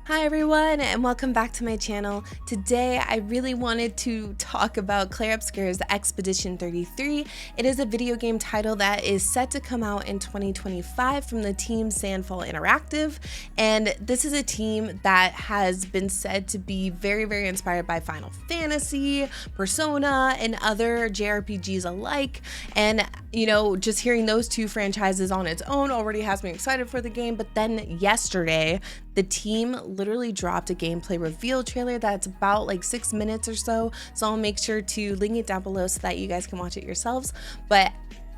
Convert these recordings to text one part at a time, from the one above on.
Hi everyone, and welcome back to my channel. Today I really wanted to talk about Clair Obscur's Expedition 33. It is a video game title that is set to come out in 2025 from the team Sandfall Interactive, and this is a team that has been said to be very inspired by Final Fantasy, Persona, and other JRPGs alike. And you know, just hearing those two franchises on its own already has me excited for the game. But then yesterday, the team literally dropped a gameplay reveal trailer that's about like 6 minutes or so. So I'll make sure to link it down below so that you guys can watch it yourselves. But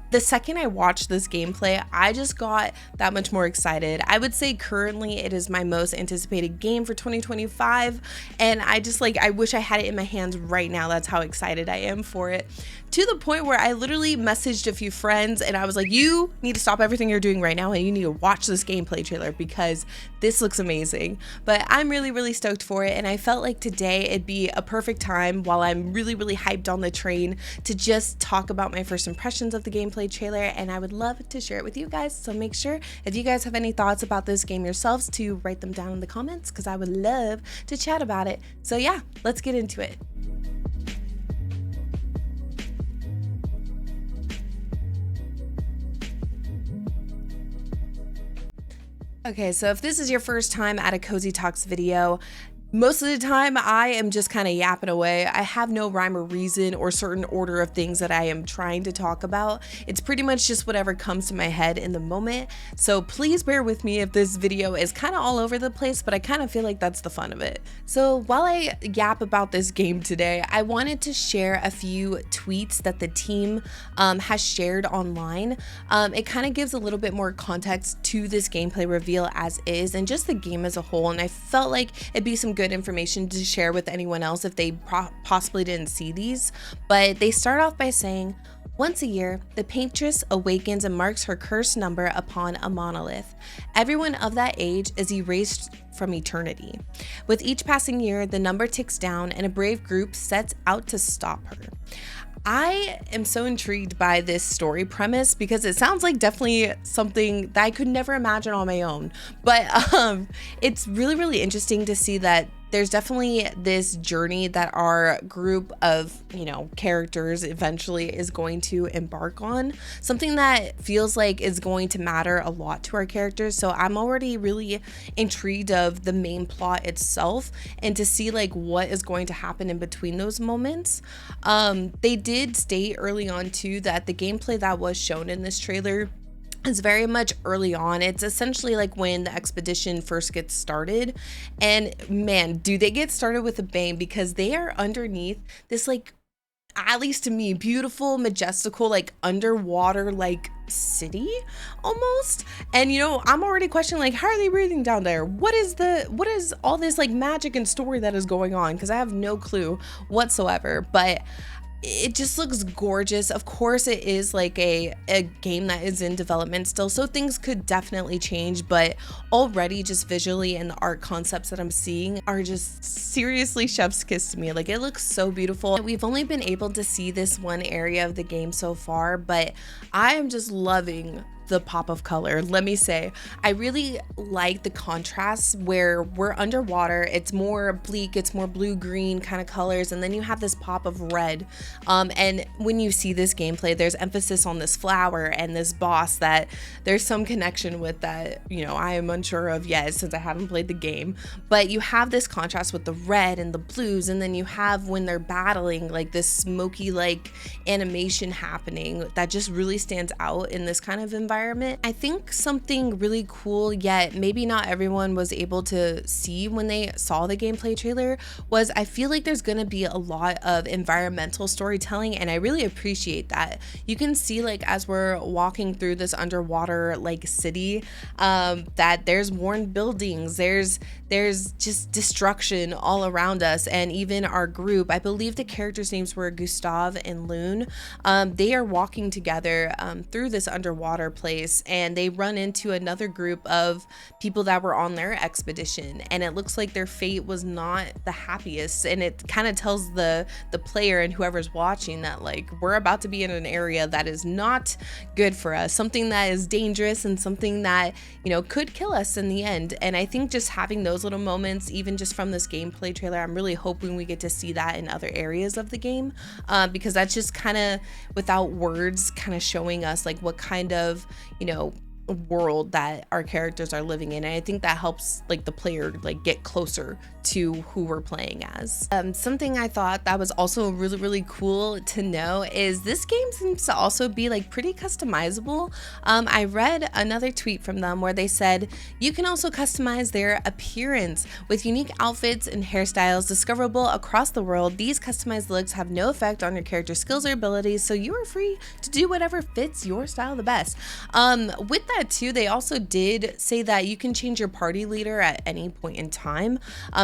the second I watched this gameplay, I just got that much more excited. I would say currently it is my most anticipated game for 2025. And I wish I had it in my hands right now. That's how excited I am for it. To the point where I literally messaged a few friends and I was like, you need to stop everything you're doing right now and you need to watch this gameplay trailer because this looks amazing. But I'm really stoked for it, and I felt like today it'd be a perfect time while I'm really hyped on the train to just talk about my first impressions of the gameplay trailer, and I would love to share it with you guys. So make sure if you guys have any thoughts about this game yourselves to write them down in the comments because I would love to chat about it. So yeah, let's get into it. Okay, so if this is your first time at a Cozy Talks video, most of the time I am just kind of yapping away. I have no rhyme or reason or certain order of things that I am trying to talk about. It's pretty much just whatever comes to my head in the moment. So please bear with me if this video is kind of all over the place, but I kind of feel like that's the fun of it. So while I yap about this game today, I wanted to share a few tweets that the team has shared online. It kind of gives a little bit more context to this gameplay reveal as is and just the game as a whole. And I felt like it'd be some good information to share with anyone else if they possibly didn't see these. But they start off by saying, once a year, the paintress awakens and marks her cursed number upon a monolith. Everyone of that age is erased from eternity. With each passing year, the number ticks down and a brave group sets out to stop her. I am so intrigued by this story premise because it sounds like definitely something that I could never imagine on my own. But it's really interesting to see that there's definitely this journey that our group of, characters eventually is going to embark on. Something that feels like is going to matter a lot to our characters. So I'm already really intrigued of the main plot itself and to see like what is going to happen in between those moments. They did state early on too that the gameplay that was shown in this trailer is very much early on. It's essentially like when the expedition first gets started, and man, do they get started with a bang, because they are underneath this, like, at least to me, beautiful, majestical, like underwater like city almost. And I'm already questioning, like, how are they breathing down there? What is all this like magic and story that is going on? Because I have no clue whatsoever. But it just looks gorgeous. Of course, it is like a game that is in development still, so things could definitely change, but already just visually and the art concepts that I'm seeing are just seriously chef's kiss to me. Like, it looks so beautiful. We've only been able to see this one area of the game so far, but I am just loving the pop of color. Let me say, I really like the contrasts where we're underwater. It's more bleak, it's more blue-green kind of colors, and then you have this pop of red. And when you see this gameplay, there's emphasis on this flower and this boss that there's some connection with that, I am unsure of yet since I haven't played the game. But you have this contrast with the red and the blues, and then you have when they're battling, like this smoky like animation happening that just really stands out in this kind of environment. I think something really cool, yet maybe not everyone was able to see when they saw the gameplay trailer, was I feel like there's gonna be a lot of environmental storytelling, and I really appreciate that. You can see, like, as we're walking through this underwater like city, that there's worn buildings, there's just destruction all around us. And even our group, I believe the characters' names were Gustav and Loon, they are walking together through this underwater place and they run into another group of people that were on their expedition, and it looks like their fate was not the happiest, and it kind of tells the player and whoever's watching that like we're about to be in an area that is not good for us, something that is dangerous and something that, you know, could kill us in the end. And I think just having those little moments, even just from this gameplay trailer, I'm really hoping we get to see that in other areas of the game, because that's just kind of, without words, kind of showing us like what kind of, you know, world that our characters are living in. And I think that helps like the player like get closer to who we're playing as. Something I thought that was also really cool to know is this game seems to also be like pretty customizable. I read another tweet from them where they said you can also customize their appearance with unique outfits and hairstyles discoverable across the world. These customized looks have no effect on your character's skills or abilities, so you are free to do whatever fits your style the best. With that too, they also did say that you can change your party leader at any point in time.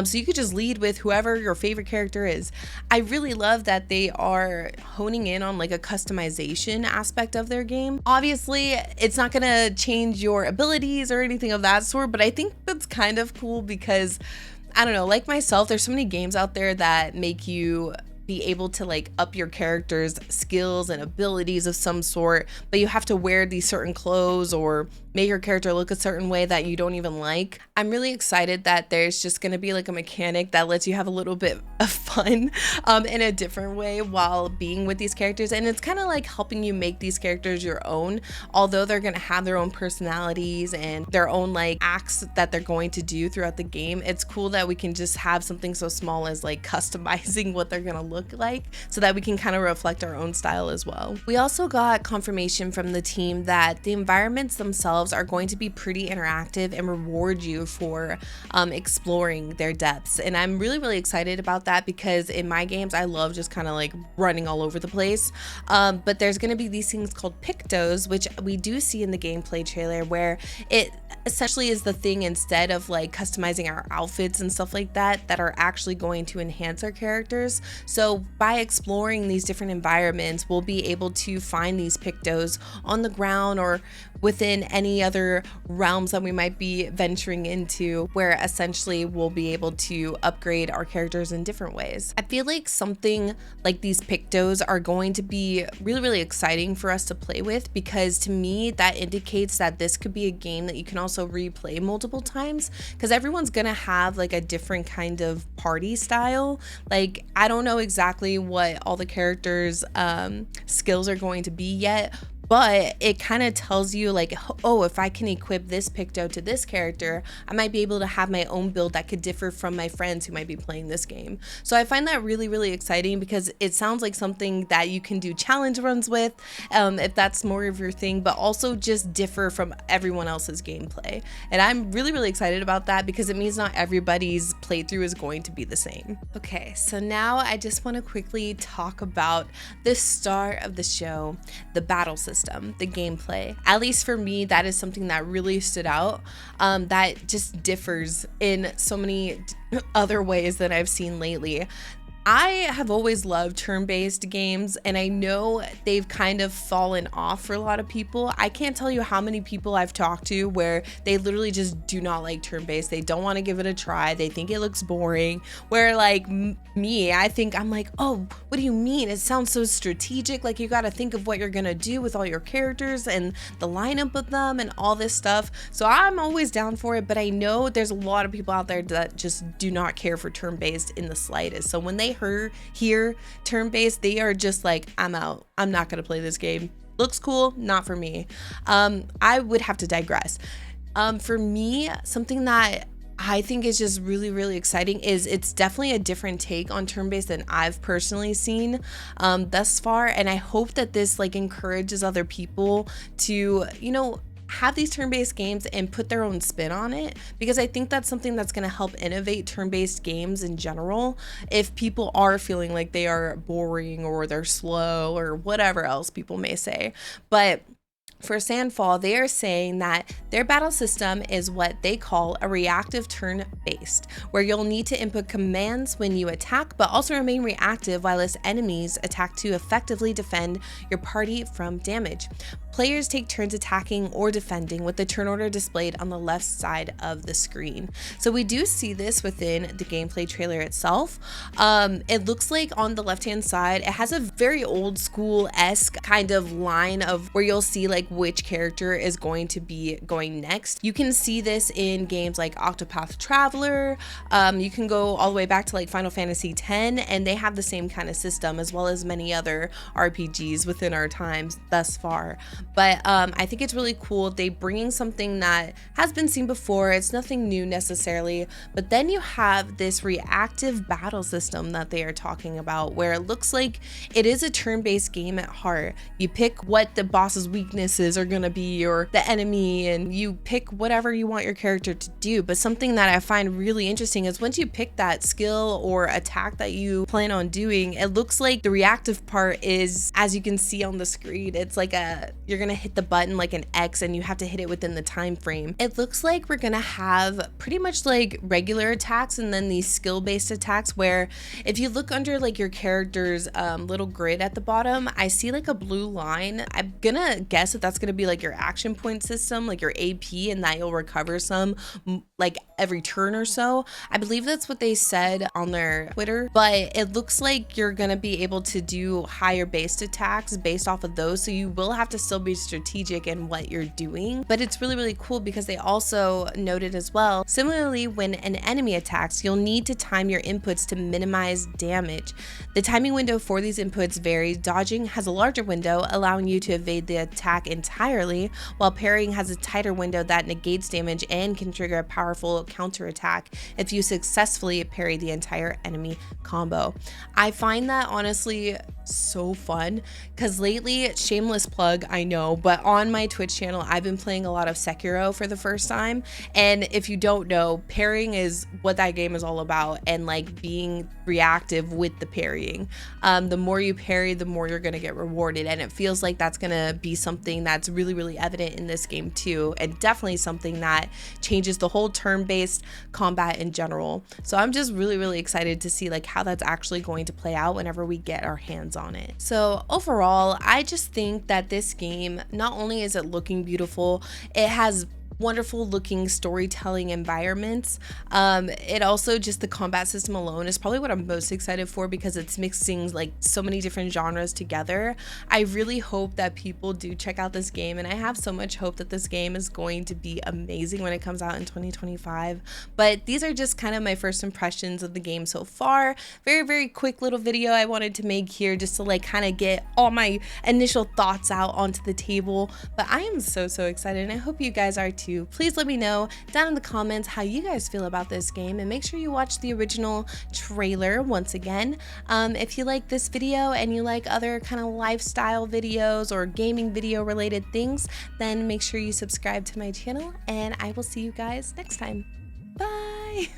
So you could just lead with whoever your favorite character is. I really love that they are honing in on like a customization aspect of their game. Obviously, it's not gonna change your abilities or anything of that sort, but I think that's kind of cool because, I don't know, like myself, there's so many games out there that make you be able to like up your character's skills and abilities of some sort, but you have to wear these certain clothes or make your character look a certain way that you don't even like. I'm really excited that there's just going to be like a mechanic that lets you have a little bit of fun in a different way while being with these characters, and it's kind of like helping you make these characters your own, although they're going to have their own personalities and their own like acts that they're going to do throughout the game. It's cool that we can just have something so small as like customizing what they're going to look like so that we can kind of reflect our own style as well. We also got confirmation from the team that the environments themselves are going to be pretty interactive and reward you for exploring their depths, and I'm really excited about that because in my games I love just kind of like running all over the place, but there's going to be these things called pictos, which we do see in the gameplay trailer, where it essentially is the thing, instead of like customizing our outfits and stuff like that, that are actually going to enhance our characters. So by exploring these different environments, we'll be able to find these pictos on the ground or within any other realms that we might be venturing into, where essentially we'll be able to upgrade our characters in different ways. I feel like something like these pictos are going to be really exciting for us to play with, because to me that indicates that this could be a game that you can also replay multiple times, because everyone's gonna have like a different kind of party style. Like, I don't know exactly what all the characters skills are going to be yet, but it kind of tells you like, oh, if I can equip this picto to this character, I might be able to have my own build that could differ from my friends who might be playing this game. So I find that really exciting, because it sounds like something that you can do challenge runs with, if that's more of your thing, but also just differ from everyone else's gameplay. And I'm really excited about that, because it means not everybody's playthrough is going to be the same. Okay, so now I just want to quickly talk about the star of the show, the battle system. The gameplay. At least for me, that is something that really stood out, that just differs in so many other ways that I've seen lately. I have always loved turn-based games, and I know they've kind of fallen off for a lot of people. I can't tell you how many people I've talked to where they literally just do not like turn-based. They don't want to give it a try. They think it looks boring. Where like me, I'm like, oh, what do you mean? It sounds so strategic. Like, you got to think of what you're gonna do with all your characters and the lineup of them and all this stuff. So I'm always down for it, but I know there's a lot of people out there that just do not care for turn-based in the slightest. So when they hear turn-based, they are just like, I'm out. I'm not gonna play this game. Looks cool, not for me. I would have to digress. For me, something that I think is just really exciting is it's definitely a different take on turn-based than I've personally seen thus far, and I hope that this like encourages other people to, you know, have these turn-based games and put their own spin on it, because I think that's something that's going to help innovate turn-based games in general if people are feeling like they are boring or they're slow or whatever else people may say. But For Sandfall, they are saying that their battle system is what they call a reactive turn-based, where you'll need to input commands when you attack, but also remain reactive while as enemies attack to effectively defend your party from damage. Players take turns attacking or defending with the turn order displayed on the left side of the screen. So we do see this within the gameplay trailer itself. It looks like on the left-hand side, it has a very old school-esque kind of line of where you'll see like which character is going to be going next. You can see this in games like Octopath Traveler. You can go all the way back to like Final Fantasy X, and they have the same kind of system, as well as many other RPGs within our times thus far. But I think it's really cool. They bringing something that has been seen before. It's nothing new necessarily, but then you have this reactive battle system that they are talking about, where it looks like it is a turn-based game at heart. You pick what the boss's weaknesses are gonna be, or the enemy, and you pick whatever you want your character to do. But something that I find really interesting is once you pick that skill or attack that you plan on doing, it looks like the reactive part is, as you can see on the screen, it's like you're gonna hit the button like an X and you have to hit it within the time frame. It looks like we're gonna have pretty much like regular attacks and then these skill-based attacks, where if you look under like your character's little grid at the bottom, I see like a blue line. I'm gonna guess that that's gonna be like your action point system, like your AP, and that you'll recover some like every turn or so. I believe that's what they said on their Twitter, but it looks like you're gonna be able to do higher based attacks based off of those, so you will have to still be strategic in what you're doing. But it's really, really cool because they also noted as well, similarly, when an enemy attacks, you'll need to time your inputs to minimize damage. The timing window for these inputs varies. Dodging has a larger window, allowing you to evade the attack entirely, while parrying has a tighter window that negates damage and can trigger a powerful counterattack if you successfully parry the entire enemy combo. I find that honestly so fun, because lately, shameless plug, I know, but on my Twitch channel, I've been playing a lot of Sekiro for the first time. And if you don't know, parrying is what that game is all about, and like being reactive with the parrying. The more you parry, the more you're gonna get rewarded, and it feels like that's gonna be something that's really, really evident in this game too, and definitely something that changes the whole turn-based combat in general. So I'm just really, really excited to see like how that's actually going to play out whenever we get our hands on it. So overall, I just think that this game, not only is it looking beautiful, it has wonderful looking storytelling environments. It also, just the combat system alone is probably what I'm most excited for, because it's mixing like so many different genres together. I really hope that people do check out this game, and I have so much hope that this game is going to be amazing when it comes out in 2025. But these are just kind of my first impressions of the game so far. Very, very quick little video I wanted to make here just to like kind of get all my initial thoughts out onto the table. But I am so, so excited, and I hope you guys are too. Please let me know down in the comments how you guys feel about this game, and make sure you watch the original trailer once again. If you like this video and you like other kind of lifestyle videos or gaming video related things, then make sure you subscribe to my channel, and I will see you guys next time. Bye!